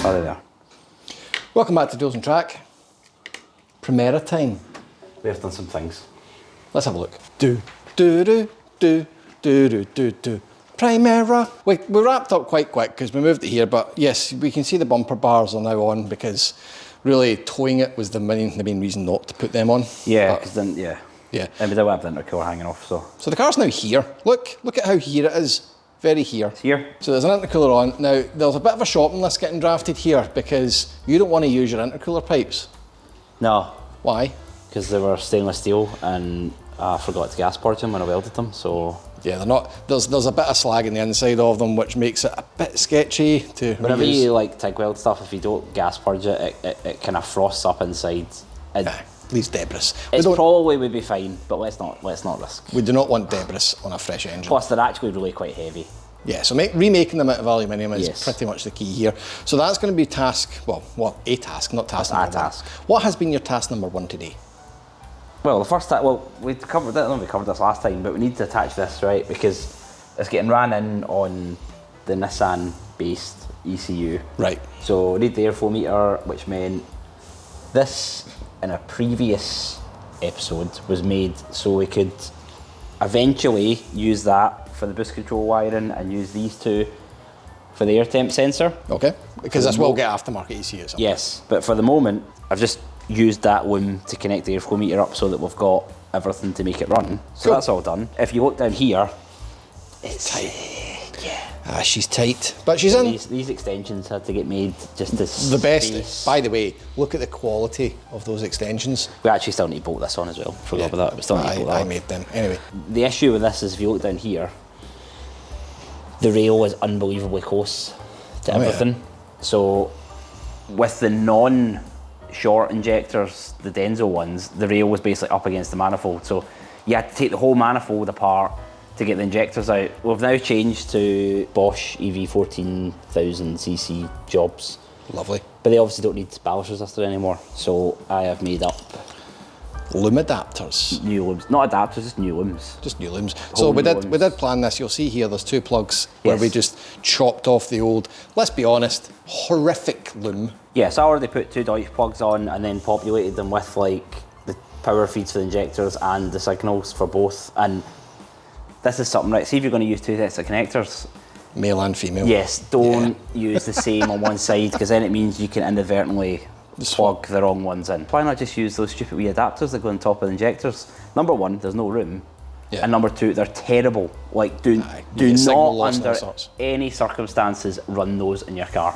Are they there? Welcome back to Deals on Track. Primera time. We have done some things. Let's have a look. Do, do, do, do, do, do, do, do. Primera. We wrapped up quite quick because we moved it here, but yes, we can see the bumper bars are now on because really towing it was the main reason not to put them on. Yeah, because then, yeah. Yeah. And we don't have the intercooler hanging off, so. So the car's now here. Look at how here it is. Very here. It's here. So there's an intercooler on. Now, there's a bit of a shopping list getting drafted here because you don't want to use your intercooler pipes. No. Why? Because they were stainless steel and I forgot to gas purge them when I welded them, so. Yeah, they're not. There's a bit of slag in the inside of them, which makes it a bit sketchy to Whenever reuse. you like TIG weld stuff, if you don't gas purge it, it kind of frosts up inside. Leaves debris. It probably would be fine, but let's not risk. We do not want debris on a fresh engine. Plus, they're actually really quite heavy. Yeah, so remaking them out of aluminium is Yes. pretty much the key here. So that's going to be task, a task, not task That's number a one. task. What has been your task number one today? Well, the first time, we covered this last time, but we need to attach this, right? Because it's getting ran in on the Nissan-based ECU. Right. So we need the airflow meter, which meant this, in a previous episode, was made so we could eventually use that for the boost control wiring and use these two for the air temp sensor. Okay, because this will get aftermarket ECUs. Yes, but for the moment, I've just used that loom to connect the airflow meter up so that we've got everything to make it run. So Cool. that's all done. If you look down here, It's tight. She's tight, but she's in. These extensions had to get made just to The best, space. by the way, look at the quality of those extensions. We actually still need to bolt this on as well. Forgot about that. We still need to bolt that I on. made them. Anyway, The issue with this is if you look down here, the rail is unbelievably close to Oh, yeah. everything. So with the non-short injectors, the Denso ones, the rail was basically up against the manifold. So you had to take the whole manifold apart to get the injectors out. We've now changed to Bosch EV 14,000cc jobs, lovely. but they obviously don't need ballast resistor anymore. So I have made up Loom adapters. new looms, not adapters, just new looms. Just new looms. So we new did looms. plan this. You'll see here there's two plugs where Yes. we just chopped off the old, let's be honest, horrific loom. Yeah, so I already put two Deutsch plugs on and then populated them with like the power feeds for the injectors and the signals for both. And this is something, right? See if you're going to use two sets of connectors. Male and female. Yes, don't use the same on one side because then it means you can inadvertently plug the wrong ones in. Why not just use those stupid wee adapters that go on top of the injectors? Number one, there's no room. Yeah. And number two, they're terrible. Like, do get signal not loss and all under sorts. any circumstances run those in your car,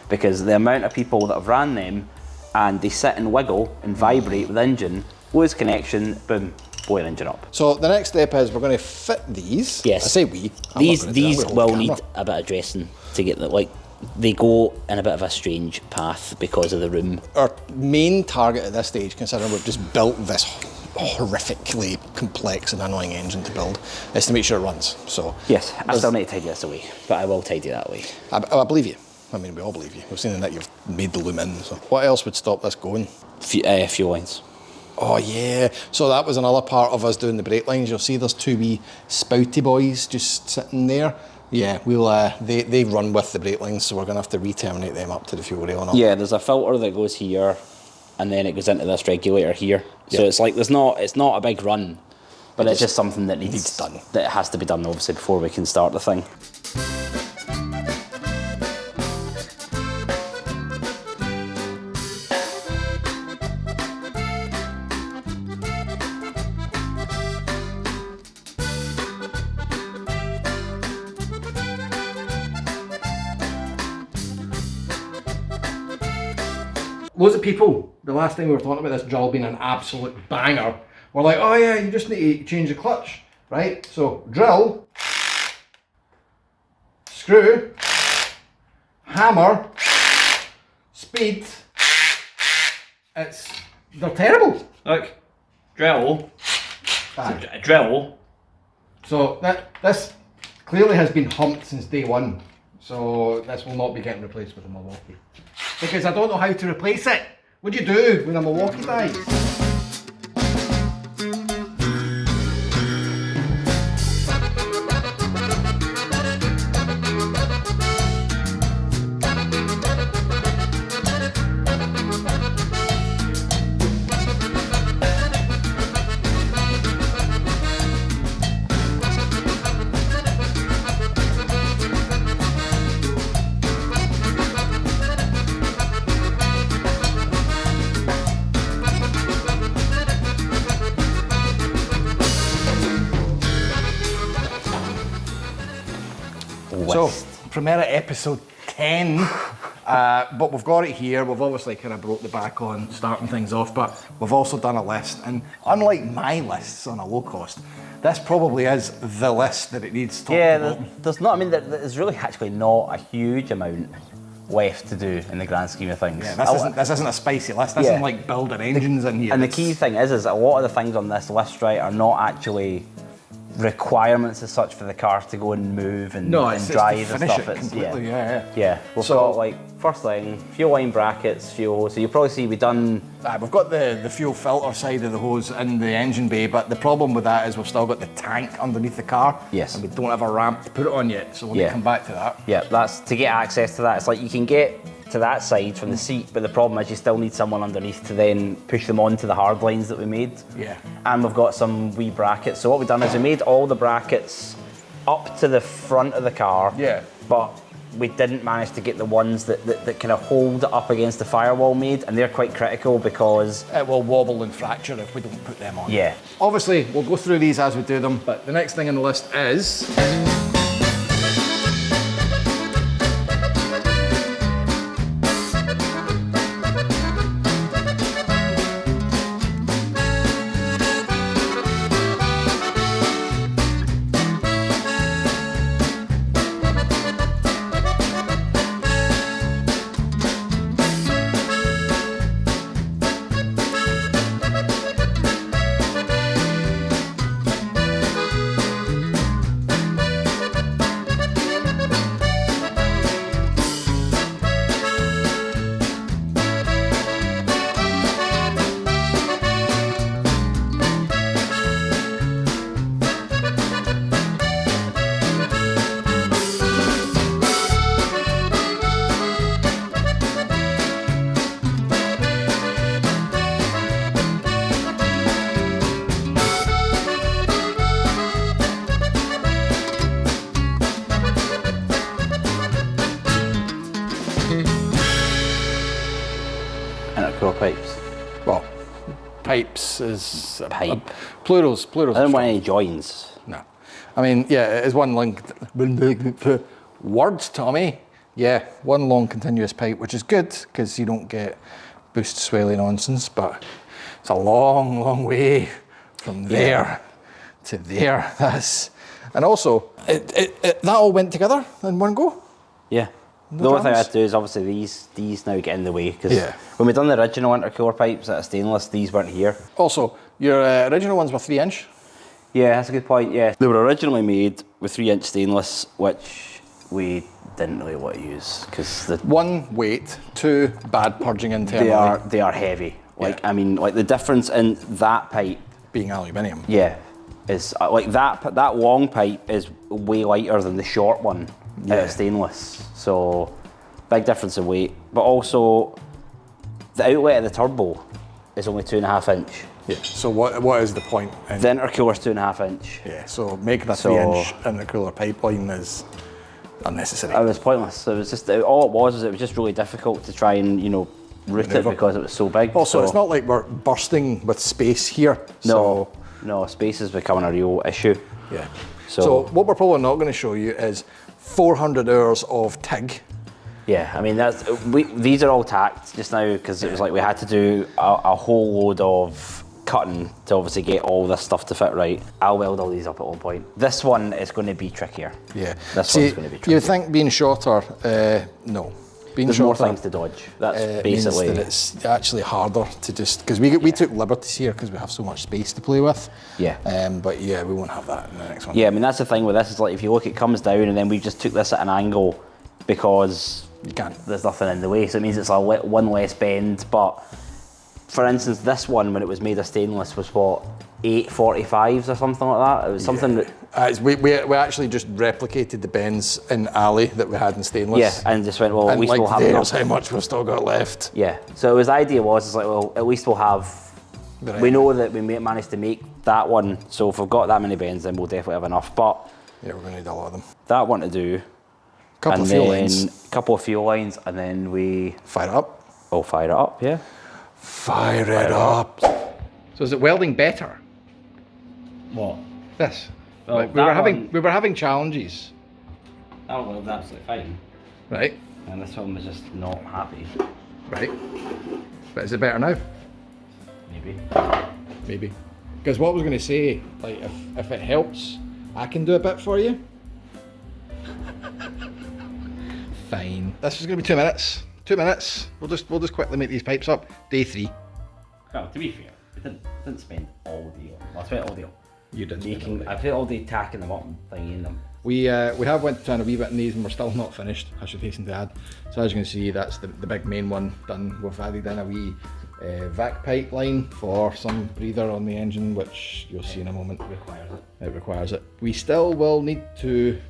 because the amount of people that have ran them and they sit and wiggle and vibrate with the engine, lose connection, boom, blow your engine up. So the next step is we're going to fit these. Yes. I say we. I'm not These gonna do that. these We're on will camera. need a bit of dressing to get them. Like, they go in a bit of a strange path because of the room. Our main target at this stage, considering we've just built this horrifically complex and annoying engine to build, is to make sure it runs. So Yes, I still need to tidy this away, but I will tidy that away. I believe you. I mean, we all believe you. We've seen that you've made the loom in. So what else would stop this going? Fuel lines. Oh yeah, so that was another part of us doing the brake lines. You'll see there's two wee spouty boys just sitting there. Yeah, we'll they run with the brake lines, so we're gonna have to re-terminate them up to the fuel rail and all. Yeah, there's a filter that goes here, and then it goes into this regulator here. So Yeah. it's like it's not a big run, but it's just something that needs done. That has to be done obviously before we can start the thing. Loads of people, the last time we were talking about this drill being an absolute banger, were like, oh yeah, you just need to change the clutch, right? So drill, screw, hammer, speed, they're terrible. Look, drill, Aye. drill. So this clearly has been humped since day one. So this will not be getting replaced with a Milwaukee. Because I don't know how to replace it. What do you do when a Milwaukee dies? Primera episode 10. But we've got it here. We've obviously kind of broke the back on starting things off, but we've also done a list. And unlike my lists on a low cost, this probably is the list that it needs top to bottom. There's not, I mean, there's really actually not a huge amount left to do in the grand scheme of things. Yeah, this isn't a spicy list. This isn't like building engines in here. And the key thing is a lot of the things on this list, right, are not actually requirements as such for the car to go and move and drive and stuff. We've got like first thing, fuel line brackets, fuel. So you probably see we've got the fuel filter side of the hose in the engine bay, but the problem with that is we've still got the tank underneath the car. Yes. And we don't have a ramp to put it on yet, so we're going to come back to that. Yeah, that's to get access to that. It's like you can get to that side from the seat, but the problem is you still need someone underneath to then push them onto the hard lines that we made. Yeah. And we've got some wee brackets. So what we've done is we made all the brackets up to the front of the car. Yeah. But we didn't manage to get the ones that kind of hold it up against the firewall made, and they're quite critical because it will wobble and fracture if we don't put them on. Yeah. Obviously, we'll go through these as we do them, but the next thing on the list is intercooler pipes. Well, pipes is Pipe. Plurals. I don't want any joins. No. I mean, yeah, it is one link. Words, Tommy. Yeah, one long continuous pipe, which is good because you don't get boost swelly nonsense, but it's a long, long way from there to there. And also, that all went together in one go. Yeah. The only thing I had to do is obviously these now get in the way because when we done the original intercooler pipes that are stainless, these weren't here. Also, your original ones were 3-inch. Yeah, that's a good point. Yeah, they were originally made with 3-inch stainless, which we didn't really want to use because the one weight, two bad purging internally. They are heavy. Like I mean, like the difference in that pipe being aluminium. Yeah, is like that long pipe is way lighter than the short one out of stainless. So big difference in weight, but also the outlet of the turbo is only 2.5 inch. Yeah. So what is the point? The intercooler's 2.5 inch. Yeah. So making a 3-inch intercooler pipeline is unnecessary. It was pointless. It was just all it was just really difficult to try and route it because it was so big. Also, it's not like we're bursting with space here. No, space is becoming a real issue. Yeah. So what we're probably not going to show you is 400 hours of TIG. Yeah, I mean these are all tacked just now because it was like we had to do a whole load of cutting to obviously get all this stuff to fit right. I'll weld all these up at one point. This one is going to be trickier. Yeah. This one's going to be trickier. You think being shorter? No. There's more things to dodge. That's basically. Means that it's actually harder to just because we took liberties here because we have so much space to play with. Yeah. But yeah, we won't have that in the next one. Yeah, I mean that's the thing with this is like if you look, it comes down and then we just took this at an angle because you can't. There's nothing in the way, so it means it's one less bend. But for instance, this one when it was made of stainless was what 845s or something like that. It was something that. We actually just replicated the bends in alley that we had in stainless. Yeah, and just went, well, at least we'll have enough. How much we've still got left. Yeah, so the idea was, it's like, well, at least we'll have, we know that we managed to make that one, so if we've got that many bends, then we'll definitely have enough, but... Yeah, we're going to need a lot of them. That one to do. Couple of fuel lines. Couple of fuel lines, and then we... Fire it up. Oh, fire it up, yeah. Fire it up. So is it welding better? What? This. Well, we were having challenges. That one was absolutely fine. Right. And this one was just not happy. Right. But is it better now? Maybe. Maybe. Because what I was going to say, like, if it helps, I can do a bit for you. Fine. This is going to be 2 minutes. 2 minutes. We'll just quickly make these pipes up. Day 3. Well, to be fair, I didn't spend all day on. Well, I spent all day on You did. making. I spent all day tacking them up and thinging them. We have went down a wee bit in these and we're still not finished, I should hasten to add. So as you can see, that's the big main one done. We've added in a wee vac pipeline for some breather on the engine, which you'll see in a moment. It requires it. We still will need to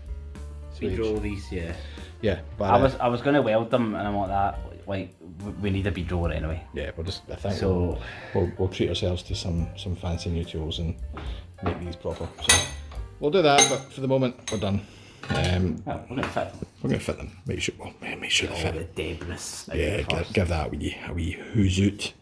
Bead-roll these, yeah. Yeah, but I was going to weld them, and I'm like that. Like, we need a bead roller anyway. yeah, I think So we'll treat ourselves to some fancy new tools and make these proper. So we'll do that, but for the moment we're done. well, we're going to fit them. We're going to fit them. Make sure they fit. The debris. Yeah, give that a wee who's out.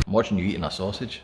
I'm watching you eating a sausage.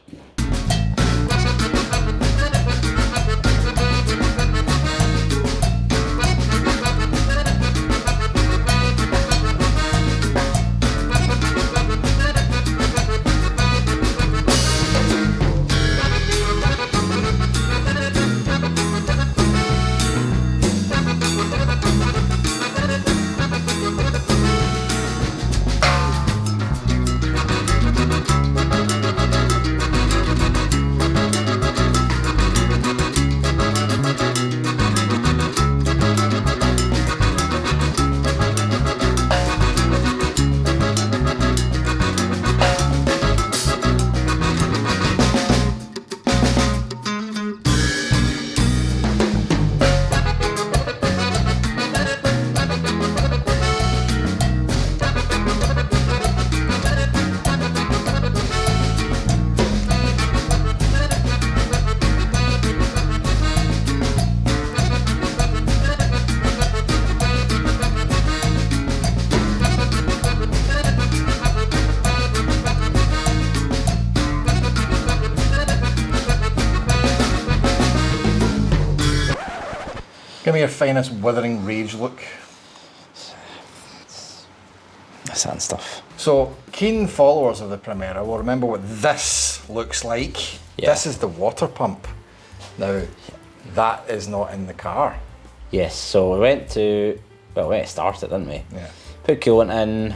Give me your finest withering rage look. Nissan stuff. So, keen followers of the Primera will remember what this looks like. Yeah. This is the water pump. Now, that is not in the car. Yes, so we went to start it, didn't we? Yeah. Put coolant in,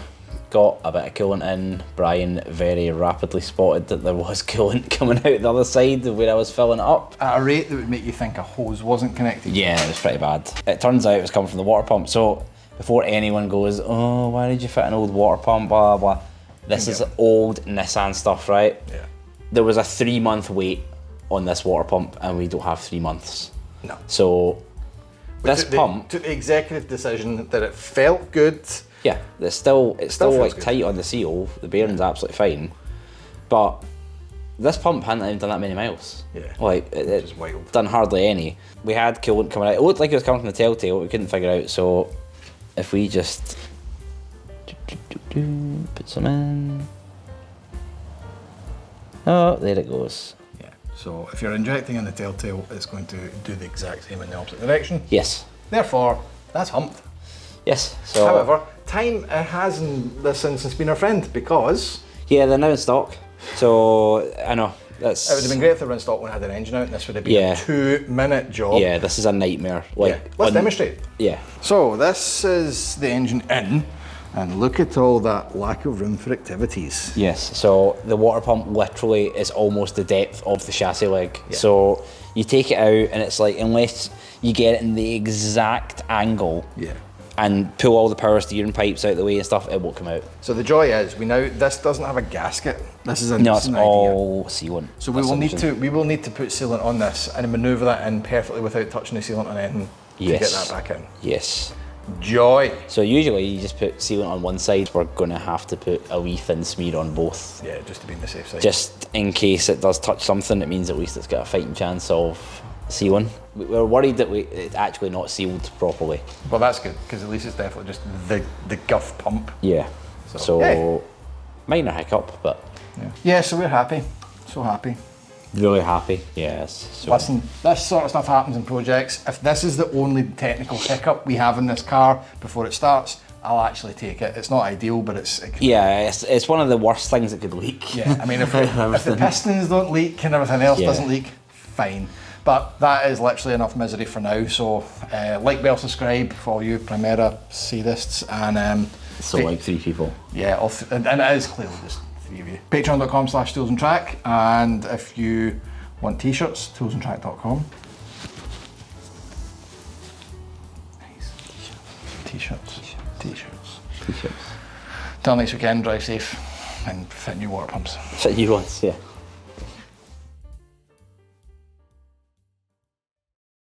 got a bit of coolant in. Brian very rapidly spotted that there was coolant coming out the other side where I was filling it up. At a rate that would make you think a hose wasn't connected. Yeah, it was pretty bad. It turns out it was coming from the water pump. So before anyone goes, oh, why did you fit an old water pump, blah, blah, blah. This is old Nissan stuff, right? Yeah. There was a 3-month wait on this water pump and we don't have 3 months. No. So this pump took the executive decision that it felt good. Yeah, it's still feels like good. tight on the seal. The bearing's absolutely fine, but this pump hadn't even done that many miles. Yeah, like it just wild. Done hardly any. We had coolant coming out. It looked like it was coming from the telltale. We couldn't figure out. So if we just put some in. Oh, there it goes. Yeah. So if you're injecting in the telltale, it's going to do the exact same in the opposite direction. Yes. Therefore, that's humped. Yes. So however, time has in this instance been our friend because yeah, they're now in stock. So I know that's. it would have been great if they were in stock when I had their engine out, and this would have been a 2-minute job. Yeah, this is a nightmare. Like, yeah. Let's demonstrate. Yeah. So this is the engine in, and look at all that lack of room for activities. Yes, so the water pump literally is almost the depth of the chassis leg. Yeah. So you take it out and it's like, unless you get it in the exact angle Yeah. and pull all the power steering pipes out of the way and stuff, it won't come out. So the joy is, this doesn't have a gasket. This is No, this it's is an all sealant. idea. So we will need to put sealant on this and manoeuvre that in perfectly without touching the sealant on anything to get that back in. Yes. Joy. So usually you just put sealant on one side. We're gonna have to put a wee thin smear on both. Yeah, just to be on the safe side. Just in case it does touch something, it means at least it's got a fighting chance of sealing. We're worried that it's actually not sealed properly. Well, that's good, because at least it's definitely just the guff pump. Yeah. So yeah. Minor hiccup, but Yeah, so we're happy. So happy. really happy. Yes. So Listen, this sort of stuff happens in projects. If this is the only technical hiccup we have in this car before it starts, I'll actually take it. It's not ideal, but it's one of the worst things that could leak. yeah, I mean, if the pistons don't leak and everything else doesn't leak, fine. But that is literally enough misery for now. So, like, bell, subscribe for all you Primera sadists, and like 3 people. yeah, and it is clearly just 3 of you. Patreon.com/toolsandtrack, and if you want t-shirts, toolsandtrack.com. Nice. T-shirts. Till next weekend, drive safe and fit new water pumps. Fit new ones, yeah.